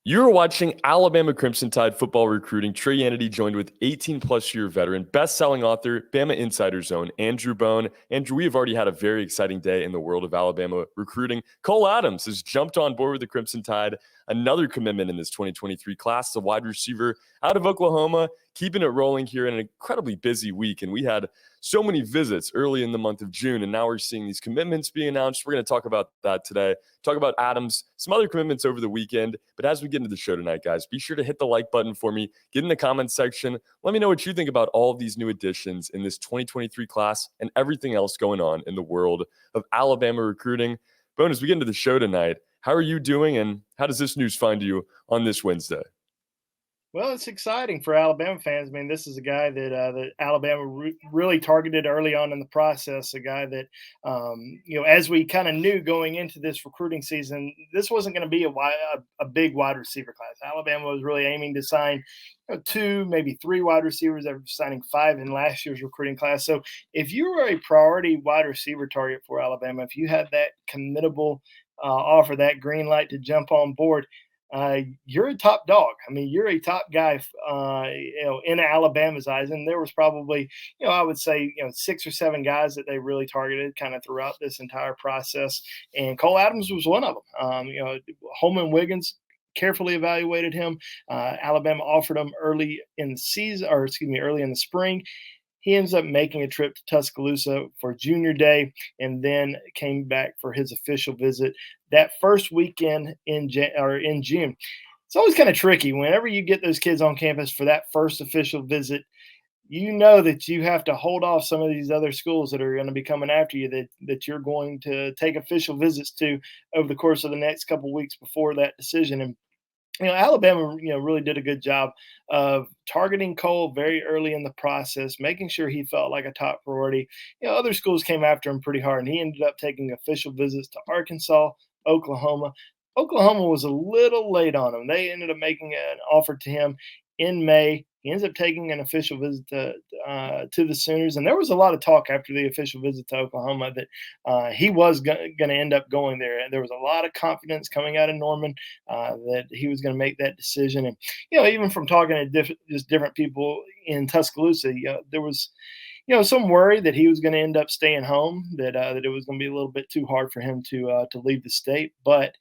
You're watching Alabama Crimson Tide football recruiting. Trey Yanity joined with 18-plus year veteran, best-selling author, Bama Insider Zone, Andrew Bone. Andrew, we have already had a very exciting day in the world of Alabama recruiting. Cole Adams has jumped on board with the Crimson Tide. Another commitment in this 2023 class, the wide receiver out of Oklahoma, keeping it rolling here in an incredibly busy week. And we had so many visits early in the month of June, and now we're seeing these commitments being announced. We're going to talk about that today, talk about Adams, some other commitments over the weekend. But as we get into the show tonight, guys, be sure to hit the like button for me, get in the comments section. Let me know what you think about all of these new additions in this 2023 class and everything else going on in the world of Alabama recruiting. Bonus, we get into the show tonight. How are you doing, and how does this news find you on this Wednesday? Well, it's exciting for Alabama fans. I mean, this is a guy that Alabama really targeted early on in the process. A guy that, as we kind of knew going into this recruiting season, this wasn't going to be a big wide receiver class. Alabama was really aiming to sign two, maybe three wide receivers. They're signing five in last year's recruiting class. So if you were a priority wide receiver target for Alabama, if you had that committable offer, that green light to jump on board, you're a top dog. I mean, you're a top guy, in Alabama's eyes. And there was probably, I would say, six or seven guys that they really targeted kind of throughout this entire process. And Cole Adams was one of them. Holman Wiggins carefully evaluated him. Alabama offered him early in the season, or excuse me, early in the spring. He ends up making a trip to Tuscaloosa for junior day and then came back for his official visit that first weekend in June. It's always kind of tricky whenever you get those kids on campus for that first official visit. You know that you have to hold off some of these other schools that are going to be coming after you that you're going to take official visits to over the course of the next couple of weeks before that decision. And Alabama, really did a good job of targeting Cole very early in the process, making sure he felt like a top priority. Other schools came after him pretty hard, and he ended up taking official visits to Arkansas, Oklahoma. Oklahoma was a little late on him. They ended up making an offer to him in May. He ends up taking an official visit to the Sooners, and there was a lot of talk after the official visit to Oklahoma that he was going to end up going there. And there was a lot of confidence coming out of Norman that he was going to make that decision. And even from talking to just different people in Tuscaloosa, there was some worry that he was going to end up staying home, that it was going to be a little bit too hard for him to leave the state. But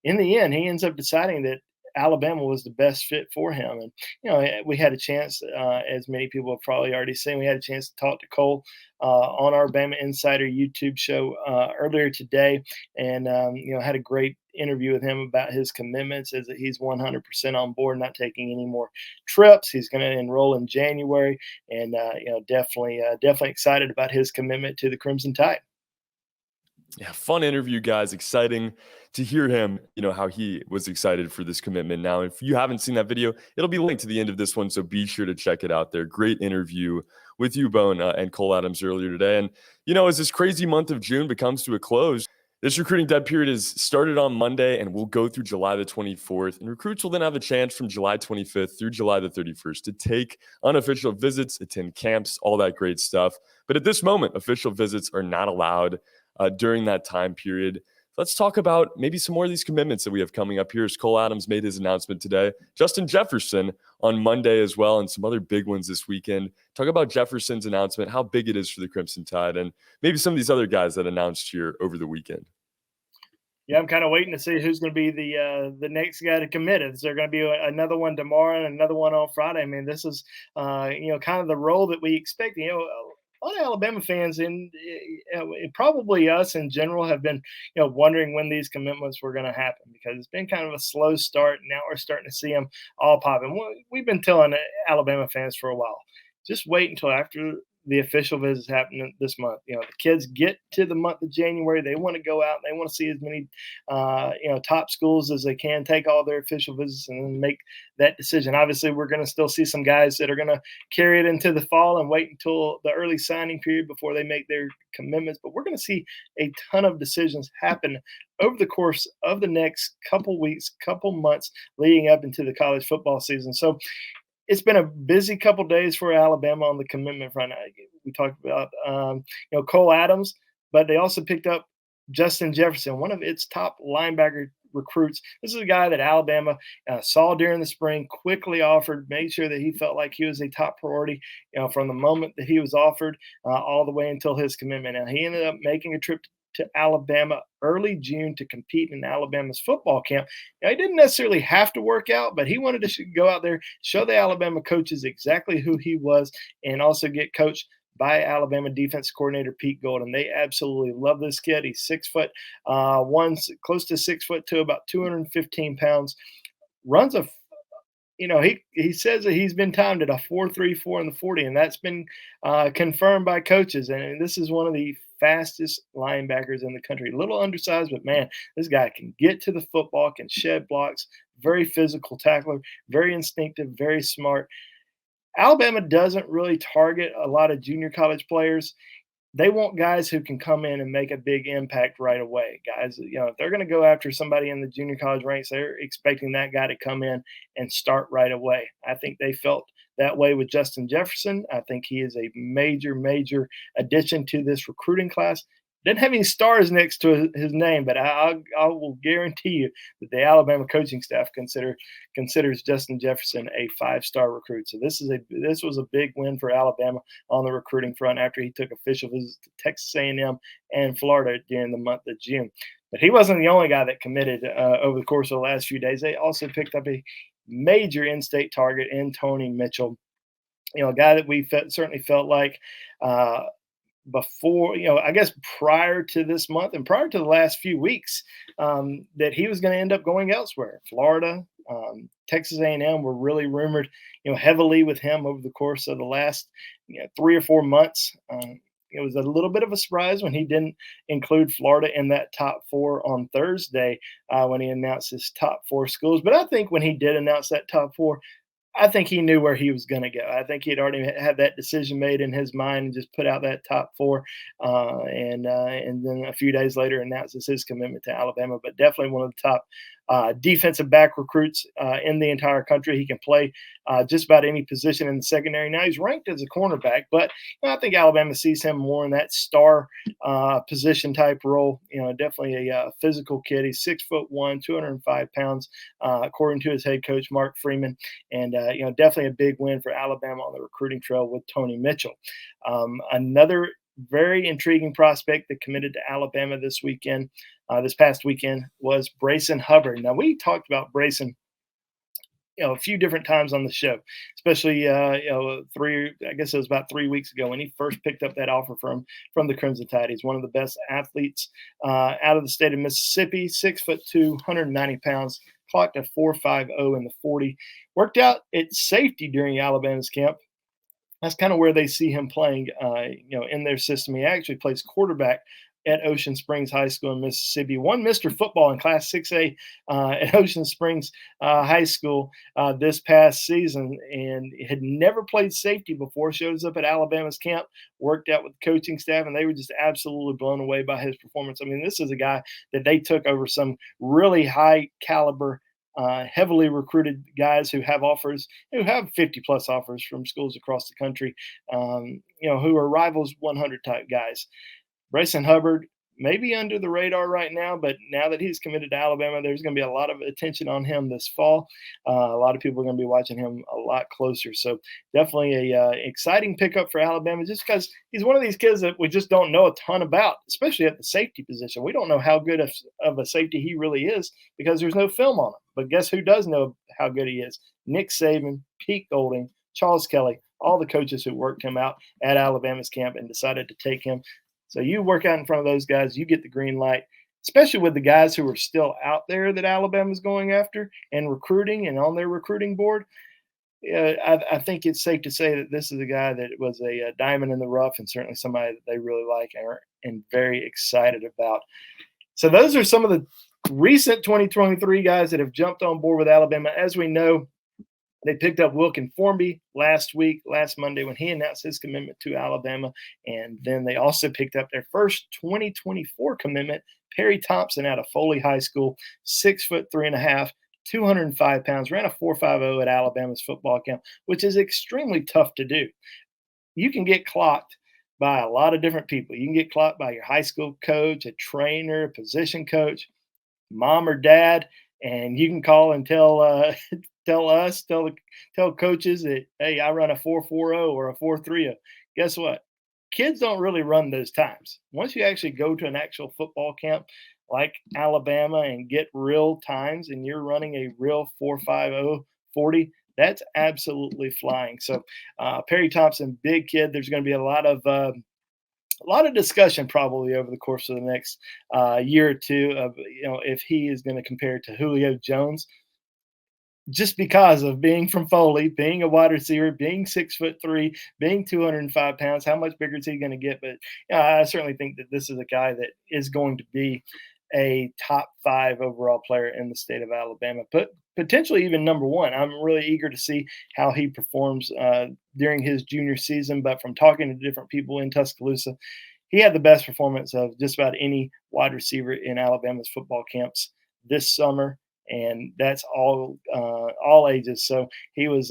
in the end, he ends up deciding that Alabama was the best fit for him. And, we had a chance, as many people have probably already seen, we had a chance to talk to Cole on our Bama Insider YouTube show earlier today, and, had a great interview with him about his commitments, as that he's 100% on board, not taking any more trips. He's going to enroll in January, and, definitely excited about his commitment to the Crimson Tide. Yeah, fun interview, guys. Exciting to hear him, how he was excited for this commitment. Now, if you haven't seen that video, it'll be linked to the end of this one, so be sure to check it out there. Great interview with you, Bone, and Cole Adams earlier today. And, as this crazy month of June becomes to a close, this recruiting dead period is started on Monday and will go through July the 24th. And recruits will then have a chance from July 25th through July the 31st to take unofficial visits, attend camps, all that great stuff. But at this moment, official visits are not allowed during that time period. Let's talk about maybe some more of these commitments that we have coming up here, as Cole Adams made his announcement today. Justin Jefferson on Monday as well, and some other big ones this weekend. Talk about Jefferson's announcement, how big it is for the Crimson Tide, and maybe some of these other guys that announced here over the weekend. Yeah, I'm kind of waiting to see who's going to be the next guy to commit. Is there going to be another one tomorrow and another one on Friday? I mean, this is kind of the role that we expect. A lot of Alabama fans and probably us in general have been wondering when these commitments were going to happen, because it's been kind of a slow start. Now we're starting to see them all pop. And we've been telling Alabama fans for a while, just wait until after the official visits happen this month. The kids get to the month of January, they want to go out, they want to see as many top schools as they can, take all their official visits, and then make that decision. Obviously, we're going to still see some guys that are going to carry it into the fall and wait until the early signing period before they make their commitments. But we're going to see a ton of decisions happen over the course of the next couple weeks, couple months leading up into the college football season. So it's been a busy couple days for Alabama on the commitment front. We talked about Cole Adams, but they also picked up Justin Jefferson, one of its top linebacker recruits. This is a guy that Alabama saw during the spring, quickly offered, made sure that he felt like he was a top priority, from the moment that he was offered all the way until his commitment. Now, he ended up making a trip to Alabama early June to compete in Alabama's football camp. Now, he didn't necessarily have to work out, but he wanted to go out there, show the Alabama coaches exactly who he was, and also get coached by Alabama defense coordinator Pete Golden. They absolutely love this kid. He's 6 foot one, close to 6 foot two, about 215 pounds. Runs a he says that he's been timed at a 4.34 in the 40, and that's been confirmed by coaches. And this is one of the fastest linebackers in the country. A little undersized, but man, this guy can get to the football, can shed blocks, very physical tackler, very instinctive, very smart. Alabama doesn't really target a lot of junior college players. They want guys who can come in and make a big impact right away. Guys, if they're going to go after somebody in the junior college ranks, they're expecting that guy to come in and start right away. I think they felt that way with Justin Jefferson. I think he is a major, major addition to this recruiting class. Didn't have any stars next to his name, but I will guarantee you that the Alabama coaching staff considers Justin Jefferson a 5-star recruit. So this was a big win for Alabama on the recruiting front after he took official visits to Texas A&M and Florida during the month of June. But he wasn't the only guy that committed over the course of the last few days. They also picked up a major in-state target in Tony Mitchell, a guy that we certainly felt like before, I guess prior to this month and prior to the last few weeks, that he was going to end up going elsewhere. Florida, Texas A&M were really rumored, heavily with him over the course of the last 3 or 4 months. It was a little bit of a surprise when he didn't include Florida in that top 4 on Thursday when he announced his top 4 schools. But I think when he did announce that top 4, I think he knew where he was going to go. I think he'd already had that decision made in his mind and just put out that top 4, and then a few days later announces his commitment to Alabama. But definitely one of the top defensive back recruits in the entire country. He can play just about any position in the secondary. Now he's ranked as a cornerback, but I think Alabama sees him more in that star position type role. Definitely a physical kid. He's 6'1", 205 pounds, according to his head coach Mark Freeman, and definitely a big win for Alabama on the recruiting trail with Tony Mitchell. Another very intriguing prospect that committed to Alabama this past weekend, was Brayson Hubbard. Now, we talked about Brayson a few different times on the show, especially I guess it was about 3 weeks ago when he first picked up that offer from the Crimson Tide. He's one of the best athletes out of the state of Mississippi, 6'2", 190 pounds, clocked a 4.50 in the 40. Worked out at safety during Alabama's camp. That's kind of where they see him playing, in their system. He actually plays quarterback at Ocean Springs High School in Mississippi. Won Mr. Football in Class 6A at Ocean Springs High School this past season, and had never played safety before. Shows up at Alabama's camp, worked out with the coaching staff, and they were just absolutely blown away by his performance. I mean, this is a guy that they took over some really high caliber, heavily recruited guys who have 50-plus offers from schools across the country, who are Rivals 100 type guys. Brayson Hubbard may be under the radar right now, but now that he's committed to Alabama, there's going to be a lot of attention on him this fall. A lot of people are going to be watching him a lot closer. So definitely a exciting pickup for Alabama, just because he's one of these kids that we just don't know a ton about, especially at the safety position. We don't know how good of a safety he really is because there's no film on him. But guess who does know how good he is? Nick Saban, Pete Golding, Charles Kelly, all the coaches who worked him out at Alabama's camp and decided to take him. So you work out in front of those guys, you get the green light, especially with the guys who are still out there that Alabama's going after and recruiting and on their recruiting board. I think it's safe to say that this is a guy that was a diamond in the rough, and certainly somebody that they really like and very excited about. So those are some of the recent 2023 guys that have jumped on board with Alabama. As we know, they picked up Wilkin Formby last Monday, when he announced his commitment to Alabama. And then they also picked up their first 2024 commitment, Perry Thompson, out of Foley High School, 6'3.5", 205 pounds, ran a 4.50 at Alabama's football camp, which is extremely tough to do. You can get clocked by a lot of different people. You can get clocked by your high school coach, a trainer, a position coach. mom or dad, and you can call and tell tell us, tell coaches that, hey, I run a 4.40 or a 4.30. Guess what? Kids don't really run those times. Once you actually go to an actual football camp like Alabama and get real times, and you're running a real 4.50 40, that's absolutely flying. So Perry Thompson, big kid. There's going to be a lot of discussion probably over the course of the next year or two of, if he is going to compare to Julio Jones, just because of being from Foley, being a wide receiver, being 6'3", being 205 pounds. How much bigger is he going to get? But I certainly think that this is a guy that is going to be a top 5 overall player in the state of Alabama, but potentially even number 1. I'm really eager to see how he performs during his junior season. But from talking to different people in Tuscaloosa, he had the best performance of just about any wide receiver in Alabama's football camps this summer, and that's all ages. So he was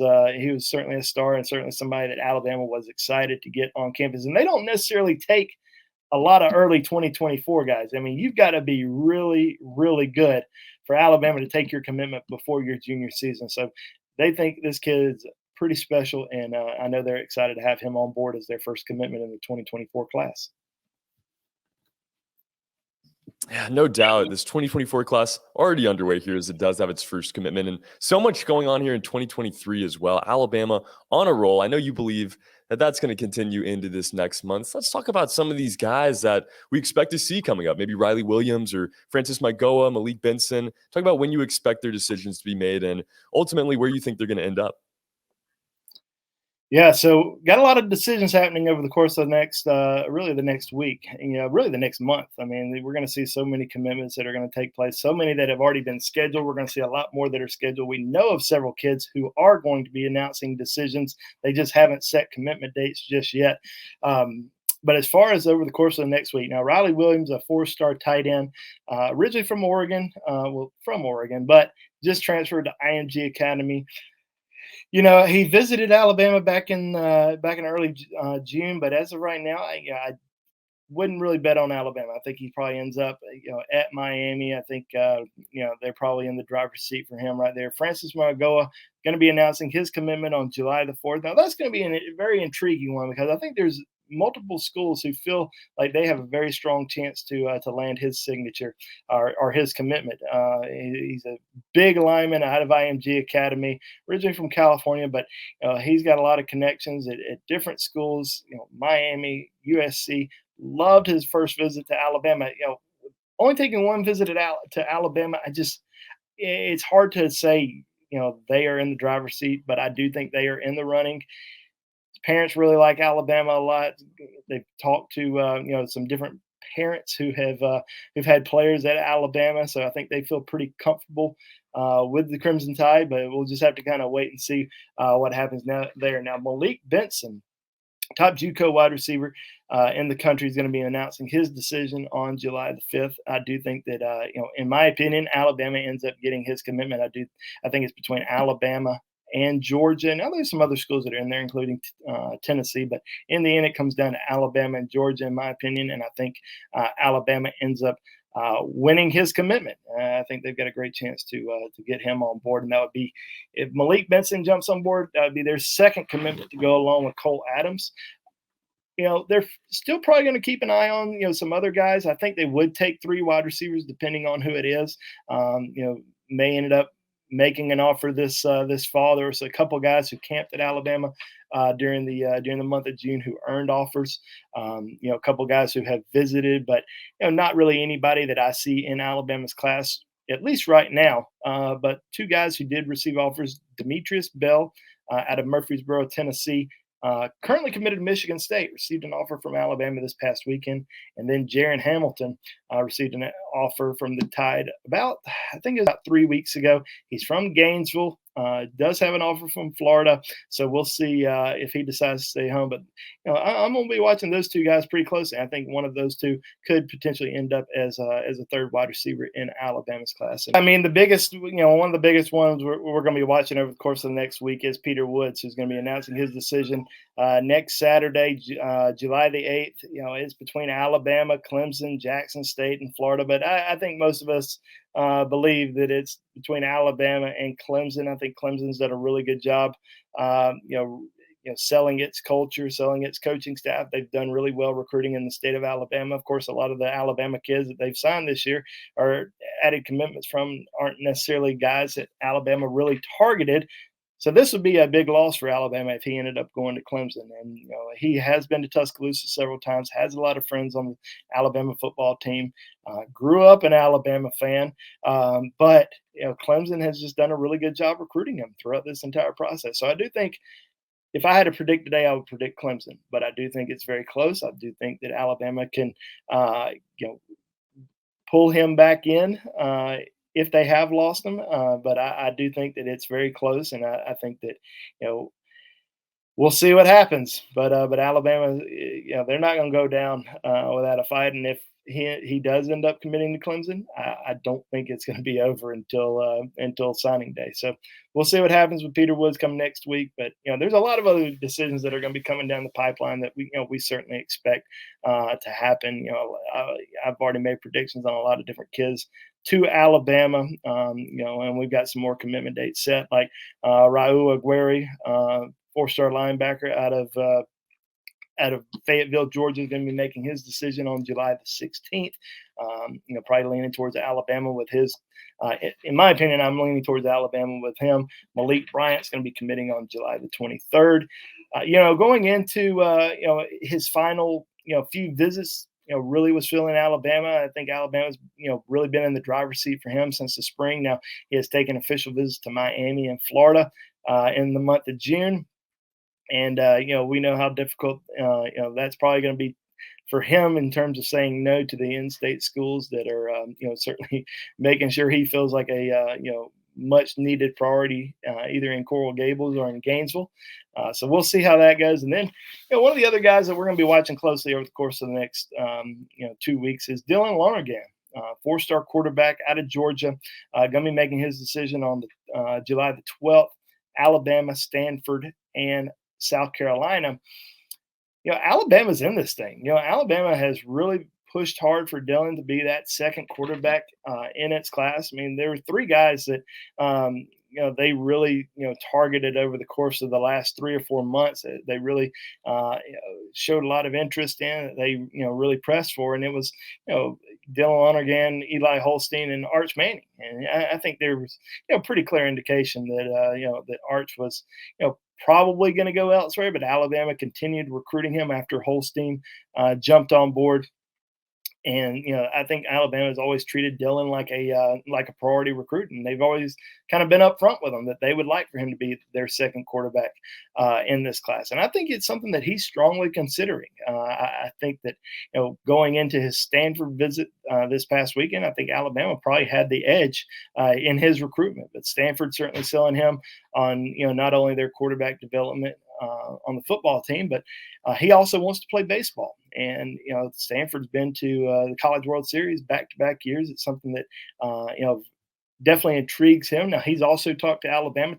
certainly a star, and certainly somebody that Alabama was excited to get on campus. And they don't necessarily take a lot of early 2024 guys. I mean, you've got to be really, really good for Alabama to take your commitment before your junior season. So they think this kid's pretty special, and I know they're excited to have him on board as their first commitment in the 2024 class. Yeah, no doubt. This 2024 class already underway here as it does have its first commitment, and so much going on here in 2023 as well. Alabama on a roll. I know you believe that that's going to continue into this next month. Let's talk about some of these guys that we expect to see coming up. Maybe Riley Williams or Francis Magoa, Malik Benson. Talk about when you expect their decisions to be made and ultimately where you think they're going to end up. Yeah, so got a lot of decisions happening over the course of the next, really the next week, really the next month. I mean, we're going to see so many commitments that are going to take place, so many that have already been scheduled. We're going to see a lot more that are scheduled. We know of several kids who are going to be announcing decisions. They just haven't set commitment dates just yet. But as far as over the course of the next week, now Riley Williams, a 4-star tight end, originally from Oregon, but just transferred to IMG Academy. He visited Alabama back in early June, but as of right now, I wouldn't really bet on Alabama. I think he probably ends up, at Miami. I think, they're probably in the driver's seat for him right there. Francis Maragoa going to be announcing his commitment on July the 4th. Now, that's going to be a very intriguing one because I think there's multiple schools who feel like they have a very strong chance to land his signature or his commitment. He's a big lineman out of IMG Academy, originally from California, but he's got a lot of connections at different schools, Miami, USC. Loved his first visit to Alabama. Only taking one visit to Alabama, it's hard to say, they are in the driver's seat, but I do think they are in the running. Parents really like Alabama a lot. They've talked to some different parents who've had players at Alabama, so I think they feel pretty comfortable with the Crimson Tide. But we'll just have to kind of wait and see what happens there. Now, Malik Benson, top JUCO wide receiver in the country, is going to be announcing his decision on July the 5th. I do think that, in my opinion, Alabama ends up getting his commitment. I think it's between Alabama and Georgia. Now, there's some other schools that are in there, including Tennessee, but in the end, it comes down to Alabama and Georgia, in my opinion. And I think Alabama ends up winning his commitment. I think they've got a great chance to get him on board, and that would be, if Malik Benson jumps on board, that would be their second commitment to go along with Cole Adams. They're still probably going to keep an eye on some other guys. I think they would take 3 wide receivers depending on who it is. May end up making an offer this fall. There was a couple guys who camped at Alabama during the month of June who earned offers. A couple guys who have visited, but not really anybody that I see in Alabama's class, at least right now. But 2 guys who did receive offers: Demetrius Bell out of Murfreesboro, Tennessee. Currently committed to Michigan State, received an offer from Alabama this past weekend. And then Jaron Hamilton received an offer from the Tide about 3 weeks ago. He's from Gainesville, does have an offer from Florida. So we'll see if he decides to stay home. But I'm going to be watching those 2 guys pretty closely. I think one of those 2 could potentially end up as a third wide receiver in Alabama's class. I mean, one of the biggest ones we're going to be watching over the course of the next week is Peter Woods, who's going to be announcing his decision next Saturday, July the 8th. It's between Alabama, Clemson, Jackson State, and Florida. But I think most of us believe that it's between Alabama and Clemson. I think Clemson's done a really good job, selling its culture, selling its coaching staff. They've done really well recruiting in the state of Alabama. Of course, a lot of the Alabama kids that they've signed this year are added commitments from aren't necessarily guys that Alabama really targeted. So this would be a big loss for Alabama if he ended up going to Clemson. And he has been to Tuscaloosa several times, has a lot of friends on the Alabama football team. Grew up an Alabama fan, but Clemson has just done a really good job recruiting him throughout this entire process. So I do think if I had to predict today, I would predict Clemson, but I do think it's very close. I do think that Alabama can, uh, you know, pull him back in if they have lost him. But I do think that it's very close, and I think that you know we'll see what happens. But Alabama, they're not going to go down without a fight. And if he does end up committing to Clemson, I don't think it's going to be over until signing day. So we'll see what happens with Peter Woods come next week. But there's a lot of other decisions that are going to be coming down the pipeline that we certainly expect to happen. I've already made predictions on a lot of different kids to Alabama, and we've got some more commitment dates set, like Raul Aguirre, 4-star linebacker out of Fayetteville, Georgia, is going to be making his decision on July the 16th. Probably leaning towards Alabama with his. In my opinion, I'm leaning towards Alabama with him. Malik Bryant's going to be committing on July the 23rd. Going into his final few visits, really was feeling Alabama. I think Alabama's really been in the driver's seat for him since the spring. Now he has taken official visits to Miami and Florida in the month of June. And we know how difficult that's probably going to be for him in terms of saying no to the in-state schools that are certainly making sure he feels like a much needed priority either in Coral Gables or in Gainesville. So we'll see how that goes. And then one of the other guys that we're going to be watching closely over the course of the next 2 weeks is Dylan Lonergan. 4-star quarterback out of Georgia, going to be making his decision on July the 12th. Alabama, Stanford, and South Carolina. Alabama's in this thing. Alabama has really pushed hard for Dylan to be that second quarterback in its class. I mean, there were 3 guys that they really targeted over the course of the last 3 or 4 months. They really showed a lot of interest in. They really pressed for, and it was Dylan Lonergan, Eli Holstein, and Arch Manning. And I think there was pretty clear indication that that Arch was probably going to go elsewhere, but Alabama continued recruiting him after Holstein jumped on board. And I think Alabama has always treated Dylan like a priority recruit, and they've always kind of been upfront with him that they would like for him to be their second quarterback in this class. And I think it's something that he's strongly considering. I think that going into his Stanford visit this past weekend, I think Alabama probably had the edge in his recruitment, but Stanford certainly selling him on not only their quarterback development on the football team, but he also wants to play baseball. And Stanford's been to the College World Series back-to-back years. It's something that definitely intrigues him. Now he's also talked to Alabama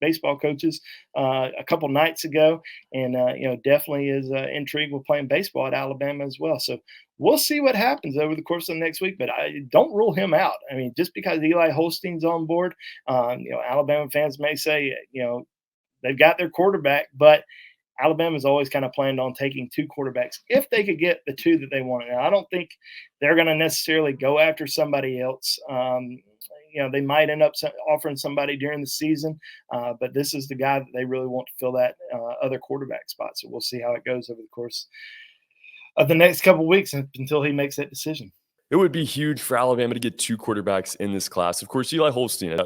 baseball coaches a couple nights ago, and definitely is intrigued with playing baseball at Alabama as well. So we'll see what happens over the course of the next week, but I don't rule him out. I mean, just because Eli Holstein's on board, Alabama fans may say they've got their quarterback, but Alabama's always kind of planned on taking 2 quarterbacks if they could get the 2 that they wanted. Now, I don't think they're going to necessarily go after somebody else. They might end up offering somebody during the season, but this is the guy that they really want to fill that other quarterback spot. So we'll see how it goes over the course of the next couple of weeks until he makes that decision. It would be huge for Alabama to get 2 quarterbacks in this class. Of course, Eli Holstein,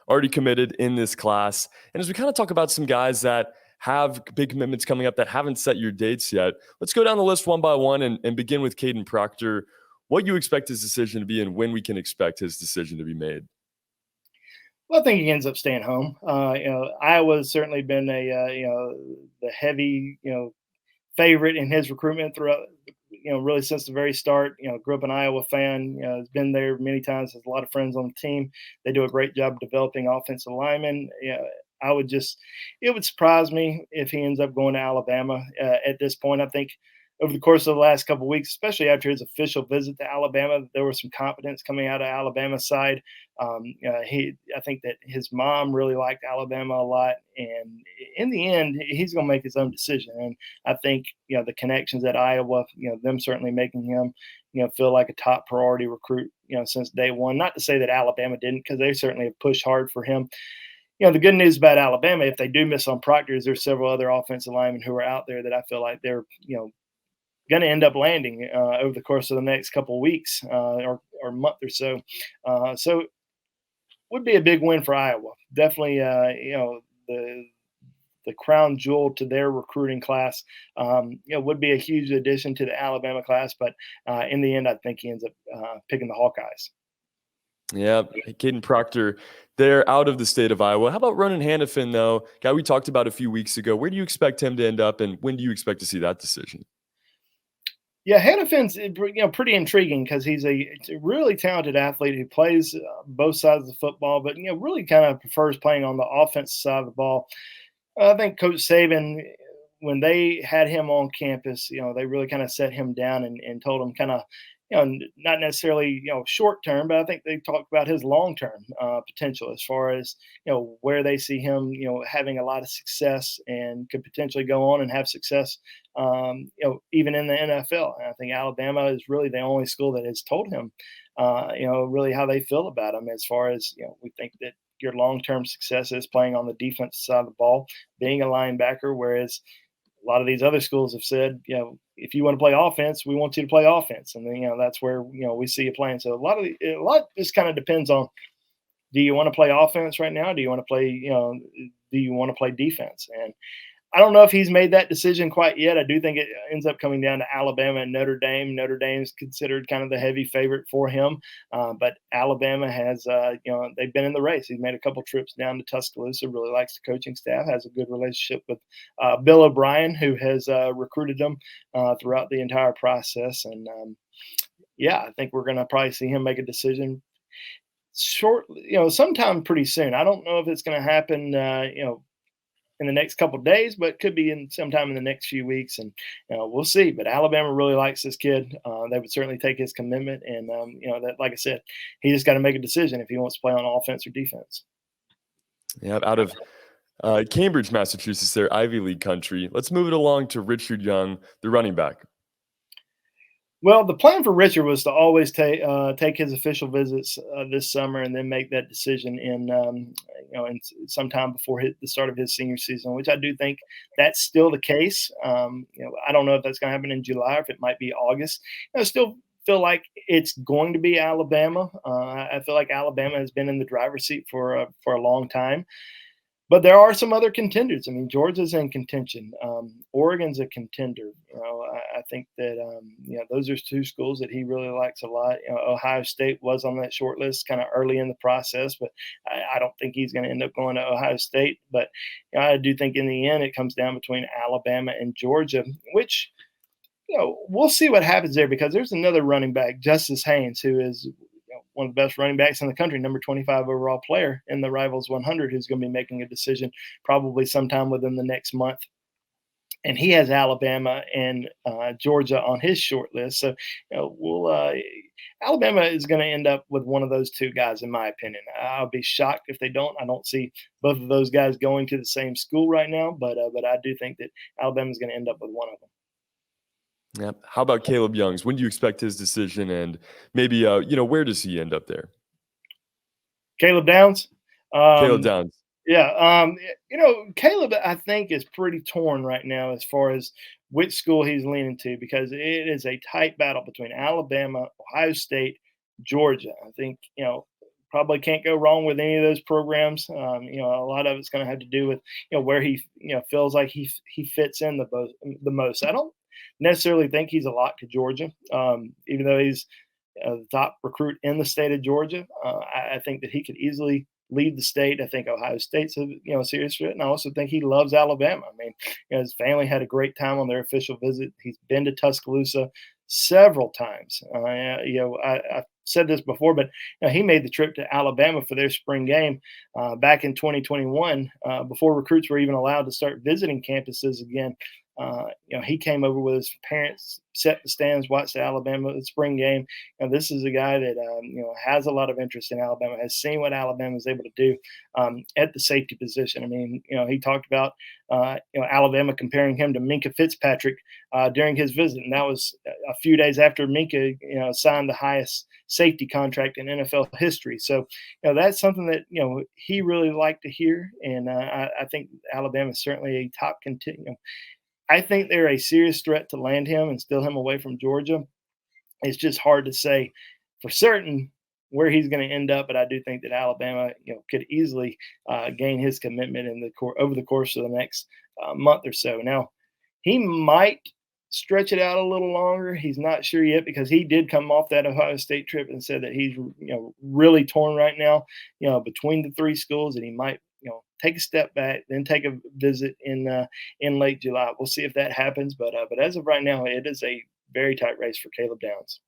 already committed in this class. And as we kind of talk about some guys that have big commitments coming up that haven't set your dates yet, let's go down the list one by one and begin with Caden Proctor. What you expect his decision to be and when we can expect his decision to be made? Well, I think he ends up staying home. Iowa's certainly been the heavy favorite in his recruitment throughout really since the very start. Grew up an Iowa fan. Has been there many times. Has a lot of friends on the team. They do a great job developing offensive linemen. It would surprise me if he ends up going to Alabama at this point. I think over the course of the last couple of weeks, especially after his official visit to Alabama, there was some confidence coming out of Alabama's side. I think that his mom really liked Alabama a lot, and in the end, he's going to make his own decision. And I think the connections at Iowa, them certainly making him, feel like a top priority recruit, since day one. Not to say that Alabama didn't, because they certainly have pushed hard for him. The good news about Alabama, if they do miss on Proctor, is there's several other offensive linemen who are out there that I feel like they're, going to end up landing over the course of the next couple of weeks or month or so. So would be a big win for Iowa. Definitely, the crown jewel to their recruiting class. Would be a huge addition to the Alabama class, but in the end, I think he ends up picking the Hawkeyes. Yeah, Caden Proctor, they're out of the state of Iowa. How about Ronan Hannafin, though? Guy we talked about a few weeks ago. Where do you expect him to end up, and when do you expect to see that decision? Yeah, Hannafin's pretty intriguing because he's a really talented athlete who plays both sides of the football, but really kind of prefers playing on the offensive side of the ball. I think Coach Saban, when they had him on campus, they really kind of set him down and told him kind of, not necessarily, short term, but I think they talked about his long term potential as far as, where they see him, having a lot of success and could potentially go on and have success, even in the NFL. And I think Alabama is really the only school that has told him, really how they feel about him as far as, we think that your long-term success is playing on the defensive side of the ball, being a linebacker, whereas a lot of these other schools have said, if you want to play offense, we want you to play offense. And then, that's where, we see you playing. So a lot just kind of depends on, do you want to play offense right now? Do you want to play, do you want to play defense? And I don't know if he's made that decision quite yet. I do think it ends up coming down to Alabama and Notre Dame. Notre Dame's considered kind of the heavy favorite for him, but Alabama has, they've been in the race. He's made a couple trips down to Tuscaloosa. Really likes the coaching staff. Has a good relationship with Bill O'Brien, who has recruited him throughout the entire process. And I think we're going to probably see him make a decision sometime pretty soon. I don't know if it's going to happen, in the next couple of days, but could be in sometime in the next few weeks, and we'll see. But Alabama really likes this kid. They would certainly take his commitment, and that, like I said, he just got to make a decision if he wants to play on offense or defense. Yeah, out of Cambridge, Massachusetts, their Ivy League country. Let's move it along to Richard Young, the running back. Well, the plan for Richard was to always take his official visits this summer, and then make that decision in sometime before the start of his senior season, which I do think that's still the case. I don't know if that's going to happen in July or if it might be August. I still feel like it's going to be Alabama. I feel like Alabama has been in the driver's seat for a long time. But there are some other contenders. I mean, Georgia's in contention. Oregon's a contender. I think that those are two schools that he really likes a lot. Ohio State was on that short list kind of early in the process, but I don't think he's going to end up going to Ohio State. But I do think in the end it comes down between Alabama and Georgia, which we'll see what happens there, because there's another running back, Justice Haynes, who is one of the best running backs in the country, number 25 overall player in the Rivals 100, who's going to be making a decision probably sometime within the next month. And he has Alabama and Georgia on his short list. So, Alabama is going to end up with one of those two guys, in my opinion. I'll be shocked if they don't. I don't see both of those guys going to the same school right now, but I do think that Alabama is going to end up with one of them. Yeah. How about Caleb Youngs? When do you expect his decision, and maybe where does he end up there? Caleb Downs. Caleb Downs. Yeah. Caleb, I think, is pretty torn right now as far as which school he's leaning to, because it is a tight battle between Alabama, Ohio State, Georgia. I think, probably can't go wrong with any of those programs. A lot of it's going to have to do with, where he, feels like he fits in the most. I don't necessarily think he's a lock to Georgia, even though he's the top recruit in the state of Georgia. I think that he could easily lead the state. I think Ohio State's a serious fit, and I also think he loves Alabama. I mean, his family had a great time on their official visit. He's been to Tuscaloosa several times. I said this before, but he made the trip to Alabama for their spring game back in 2021, before recruits were even allowed to start visiting campuses again. he came over with his parents, set the stands, watched the Alabama the spring game. This is a guy that has a lot of interest in Alabama, has seen what Alabama is able to do at the safety position. I mean, he talked about Alabama comparing him to Minka Fitzpatrick during his visit, and that was a few days after Minka signed the highest safety contract in NFL history. So that's something that he really liked to hear, and I think Alabama is certainly a top contender. I think they're a serious threat to land him and steal him away from Georgia. It's just hard to say for certain where he's going to end up, but I do think that Alabama, could easily gain his commitment over the course of the next month or so. Now, he might stretch it out a little longer. He's not sure yet because he did come off that Ohio State trip and said that he's really torn right now, between the three schools, and he might take a step back, then take a visit in late July. We'll see if that happens, but as of right now, it is a very tight race for Caleb Downs.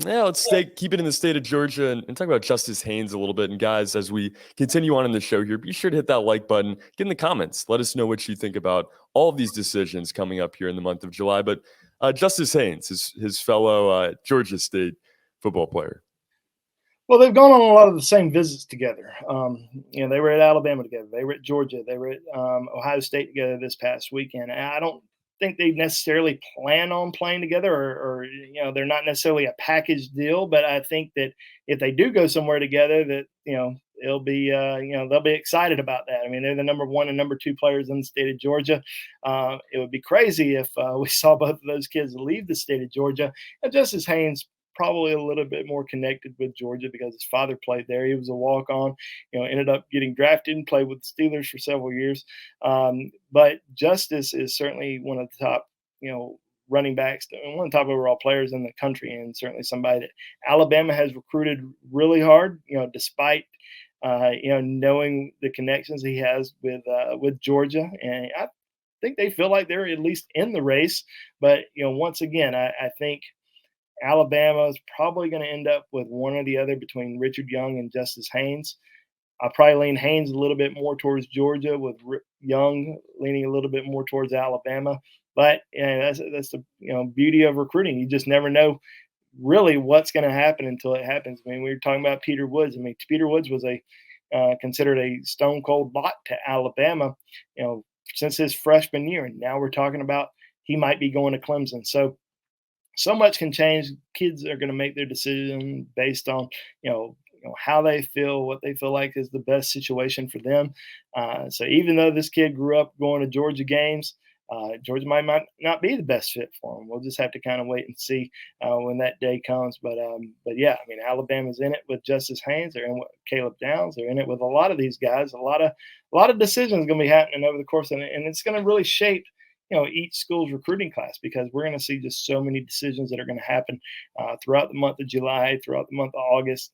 Yeah, let's keep it in the state of Georgia and talk about Justice Haynes a little bit. And guys, as we continue on in the show here, be sure to hit that like button, get in the comments, let us know what you think about all of these decisions coming up here in the month of July. But Justice Haynes, his fellow Georgia State football player. Well, they've gone on a lot of the same visits together. They were at Alabama together. They were at Georgia. They were at Ohio State together this past weekend. And I don't think they necessarily plan on playing together, or they're not necessarily a package deal. But I think that if they do go somewhere together, that it'll be they'll be excited about that. I mean, they're the number 1 and number 2 players in the state of Georgia. It would be crazy if we saw both of those kids leave the state of Georgia. And Justice Haynes, probably a little bit more connected with Georgia because his father played there. He was a walk-on, ended up getting drafted and played with the Steelers for several years. But Justice is certainly one of the top, running backs, one of the top overall players in the country, and certainly somebody that Alabama has recruited really hard, despite knowing the connections he has with Georgia. And I think they feel like they're at least in the race. But once again, I think Alabama is probably going to end up with one or the other between Richard Young and Justice Haynes. I'll probably lean Haynes a little bit more towards Georgia, with Young leaning a little bit more towards Alabama. But that's the beauty of recruiting. You just never know really what's going to happen until it happens. I mean, we were talking about Peter Woods. I mean, Peter Woods was considered a stone cold lock to Alabama, since his freshman year, and now we're talking about he might be going to Clemson. So much can change. Kids are going to make their decision based on, how they feel, what they feel like is the best situation for them. So even though this kid grew up going to Georgia games, Georgia might not be the best fit for him. We'll just have to kind of wait and see when that day comes. But yeah, I mean, Alabama's in it with Justice Haynes. They're in with Caleb Downs. They're in it with a lot of these guys. A lot of decisions going to be happening over the course of it, and it's going to really shape each school's recruiting class, because we're going to see just so many decisions that are going to happen throughout the month of July, throughout the month of August.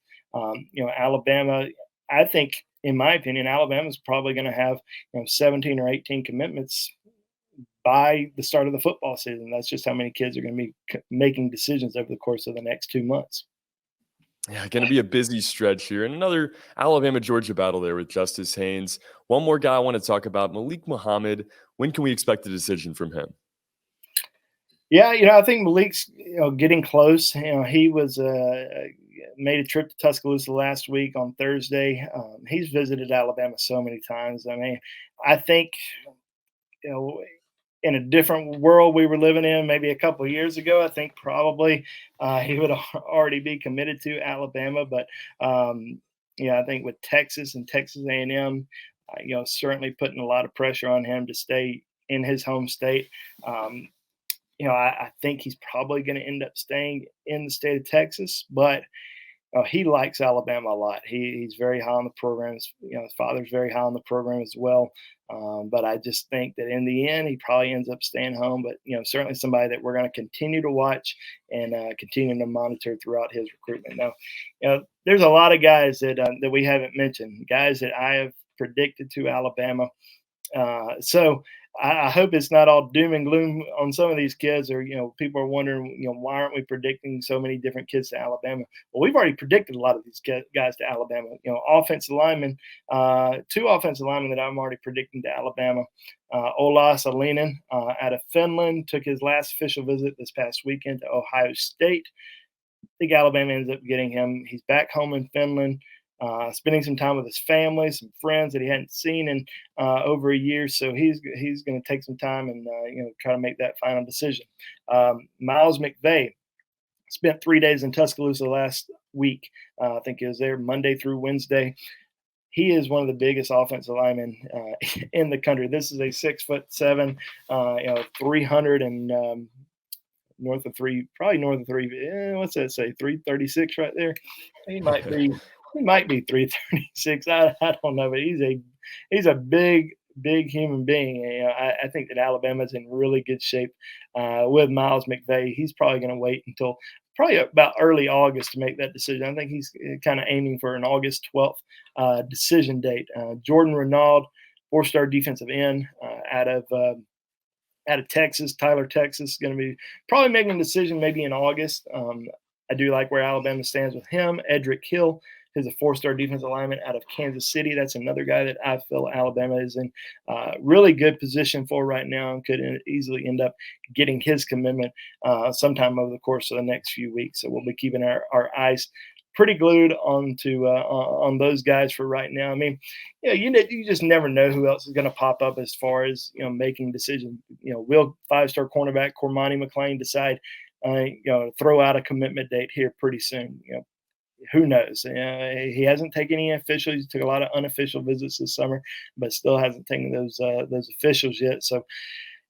Alabama, I think, in my opinion, Alabama's probably going to have 17 or 18 commitments by the start of the football season. That's just how many kids are going to be making decisions over the course of the next 2 months. Yeah, going to be a busy stretch here. And another Alabama-Georgia battle there with Justice Haynes. One more guy I want to talk about, Malik Muhammad. When can we expect a decision from him? Yeah, I think Malik's getting close. He was made a trip to Tuscaloosa last week on Thursday. He's visited Alabama so many times. I mean, I think in a different world we were living in maybe a couple of years ago, I think probably he would already be committed to Alabama. But I think with Texas and Texas A&M, certainly putting a lot of pressure on him to stay in his home state. I think he's probably going to end up staying in the state of Texas, but he likes Alabama a lot. He's very high on the program. His father's very high on the program as well. But I just think that in the end, he probably ends up staying home. But certainly somebody that we're going to continue to watch and continue to monitor throughout his recruitment. Now, there's a lot of guys that we haven't mentioned, guys that I have predicted to Alabama. So I hope it's not all doom and gloom on some of these kids, or people are wondering, why aren't we predicting so many different kids to Alabama? Well, we've already predicted a lot of these guys to Alabama. Offensive linemen, two offensive linemen that I'm already predicting to Alabama. Olas Lineman out of Finland took his last official visit this past weekend to Ohio State. I think Alabama ends up getting him. He's back home in Finland, spending some time with his family, some friends that he hadn't seen in over a year. So he's going to take some time and try to make that final decision. Miles McVay spent 3 days in Tuscaloosa last week. I think he was there Monday through Wednesday. He is one of the biggest offensive linemen in the country. This is a 6'7", 300 and probably north of three. What's that say? 336 right there. He might be. He might be 336. I don't know, but he's a big human being. I think that Alabama's in really good shape with Miles McVay. He's probably going to wait until probably about early August to make that decision. I think he's kind of aiming for an August 12th decision date. Jordan Renaud, four-star defensive end out of Texas, Tyler, Texas, going to be probably making a decision maybe in August. I do like where Alabama stands with him. Edric Hill is a four-star defensive lineman out of Kansas City. That's another guy that I feel Alabama is in really good position for right now and could easily end up getting his commitment sometime over the course of the next few weeks. So we'll be keeping our eyes pretty glued on those guys for right now. I mean, you just never know who else is going to pop up as far as making decisions. Will five-star cornerback Cormani McClain decide throw out a commitment date here pretty soon? Who knows? He hasn't taken any officials. He took a lot of unofficial visits this summer, but still hasn't taken those officials yet. So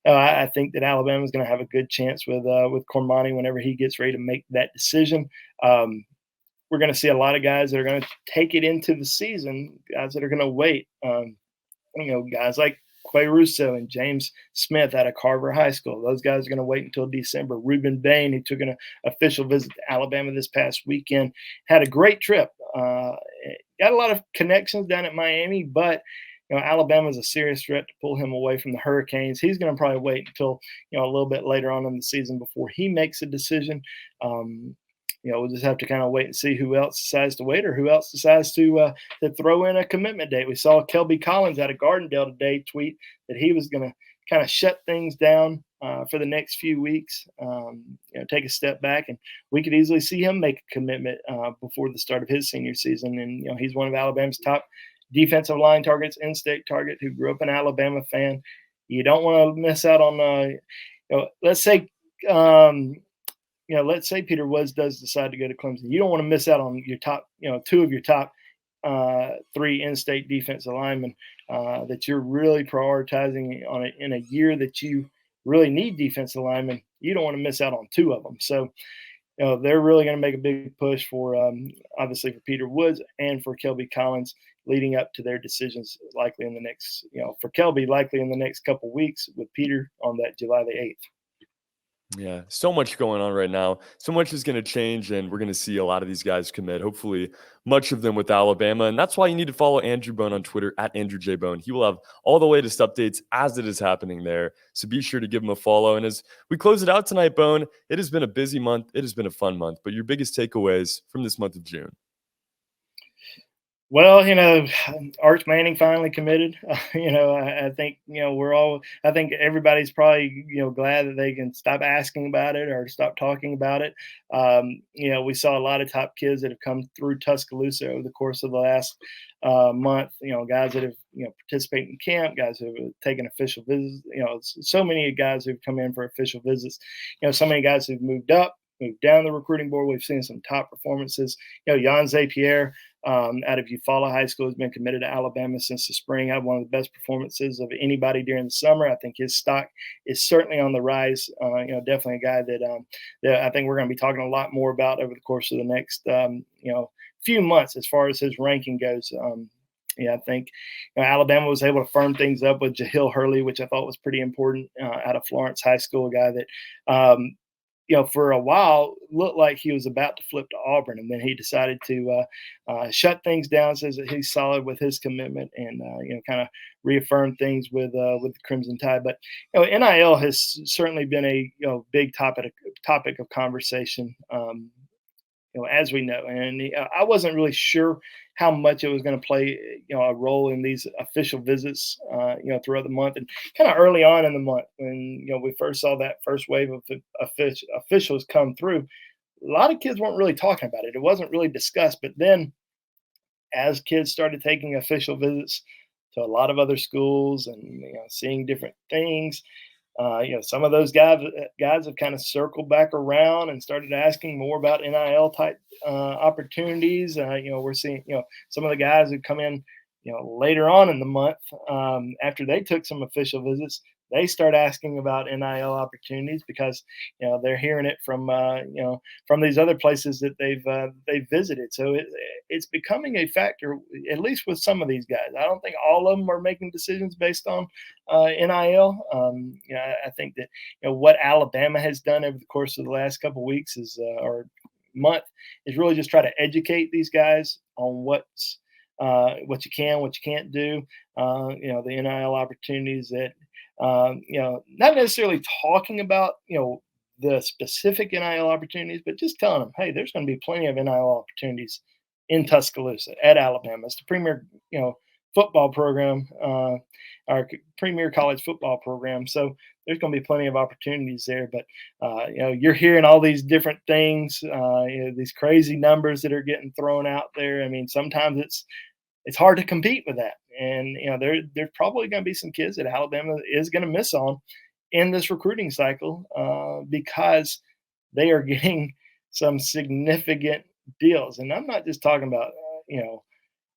I think that Alabama is going to have a good chance with Cormani whenever he gets ready to make that decision. We're going to see a lot of guys that are going to take it into the season, guys that are going to wait. Guys like Quay Russo and James Smith out of Carver High School. Those guys are going to wait until December. Reuben Bain, who took an official visit to Alabama this past weekend, had a great trip. Got a lot of connections down at Miami, but Alabama is a serious threat to pull him away from the Hurricanes. He's going to probably wait until a little bit later on in the season before he makes a decision. We'll just have to kind of wait and see who else decides to wait or who else decides to throw in a commitment date. We saw Kelby Collins out of Gardendale today tweet that he was going to kind of shut things down for the next few weeks, take a step back, and we could easily see him make a commitment before the start of his senior season. And he's one of Alabama's top defensive line targets, in-state target, who grew up an Alabama fan. You don't want to miss out on, let's say. Let's say Peter Woods does decide to go to Clemson. You don't want to miss out on your top, two of your top three in-state defensive linemen that you're really prioritizing in a year that you really need defensive linemen. You don't want to miss out on two of them. So, they're really going to make a big push for, obviously, for Peter Woods and for Kelby Collins leading up to their decisions likely in the next, for Kelby likely in the next couple weeks, with Peter on that July the 8th. Yeah, so much going on right now. So much is going to change, and we're going to see a lot of these guys commit, hopefully much of them with Alabama. And that's why you need to follow Andrew Bone on Twitter at Andrew J. Bone. He will have all the latest updates as it is happening there. So be sure to give him a follow. And as we close it out tonight, Bone, it has been a busy month. It has been a fun month. But your biggest takeaways from this month of June? Well, Arch Manning finally committed. I think, I think everybody's probably, glad that they can stop asking about it or stop talking about it. We saw a lot of top kids that have come through Tuscaloosa over the course of the last month, guys that have, participated in camp, guys who have taken official visits, so many guys who've come in for official visits, so many guys who've moved up, moved down the recruiting board. We've seen some top performances. Jan Zapier, out of Eufaula High School, has been committed to Alabama since the spring. Had one of the best performances of anybody during the summer. I think his stock is certainly on the rise. Definitely a guy that I think we're going to be talking a lot more about over the course of the next few months as far as his ranking goes. I think Alabama was able to firm things up with Jahil Hurley, which I thought was pretty important, out of Florence High School, a guy that for a while looked like he was about to flip to Auburn, and then he decided to shut things down. Says that he's solid with his commitment, and kind of reaffirm things with the Crimson Tide. But NIL has certainly been a big topic of conversation. As we know, and I wasn't really sure how much it was going to play, a role in these official visits, throughout the month, and kind of early on in the month when we first saw that first wave of officials come through. A lot of kids weren't really talking about it. It wasn't really discussed. But then, as kids started taking official visits to a lot of other schools and seeing different things, some of those guys have kind of circled back around and started asking more about NIL type opportunities. We're seeing some of the guys who come in later on in the month, after they took some official visits. They start asking about NIL opportunities because they're hearing it from these other places that they've visited. So it's becoming a factor, at least with some of these guys. I don't think all of them are making decisions based on NIL. I think that what Alabama has done over the course of the last couple of weeks or month is really just try to educate these guys on what you can, what you can't do. The NIL opportunities that not necessarily talking about the specific NIL opportunities, but just telling them, hey, there's going to be plenty of NIL opportunities in Tuscaloosa at Alabama. It's the premier football program, our premier college football program. So there's going to be plenty of opportunities there. But you're hearing all these different things, these crazy numbers that are getting thrown out there. I mean, sometimes it's hard to compete with that. And there's probably going to be some kids that Alabama is going to miss on in this recruiting cycle because they are getting some significant deals. And I'm not just talking about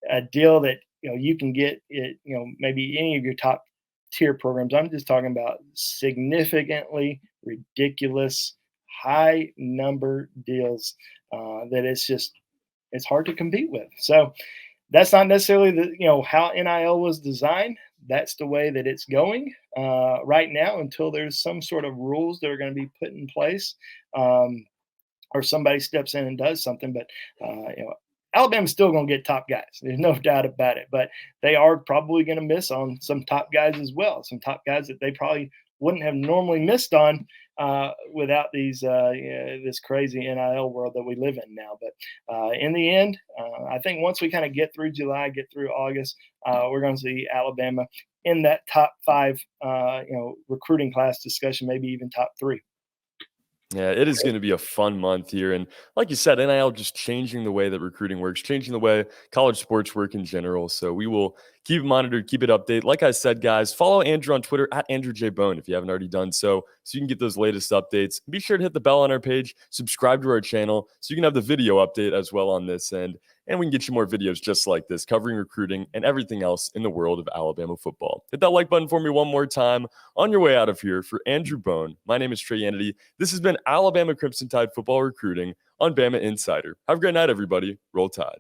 a deal that you can get it maybe any of your top tier programs. I'm just talking about significantly ridiculous high number deals that it's hard to compete with. So that's not necessarily how NIL was designed. That's the way that it's going right now until there's some sort of rules that are going to be put in place, or somebody steps in and does something. But Alabama's still going to get top guys. There's no doubt about it. But they are probably going to miss on some top guys as well. Some top guys that they probably wouldn't have normally missed on without this crazy NIL world that we live in now. But in the end, I think once we kind of get through July, get through August, we're going to see Alabama in that top 5, recruiting class discussion, maybe even top 3. Yeah, it is going to be a fun month here. And like you said, NIL just changing the way that recruiting works, changing the way college sports work in general. So we will keep it monitored, keep it updated. Like I said, guys, follow Andrew on Twitter at Andrew J. Bone if you haven't already done so you can get those latest updates. Be sure to hit the bell on our page, subscribe to our channel so you can have the video update as well on this end. And we can get you more videos just like this, covering recruiting and everything else in the world of Alabama football. Hit that like button for me one more time on your way out of here. For Andrew Bone, my name is Trey Yanity. This has been Alabama Crimson Tide football recruiting on Bama Insider. Have a great night, everybody. Roll Tide.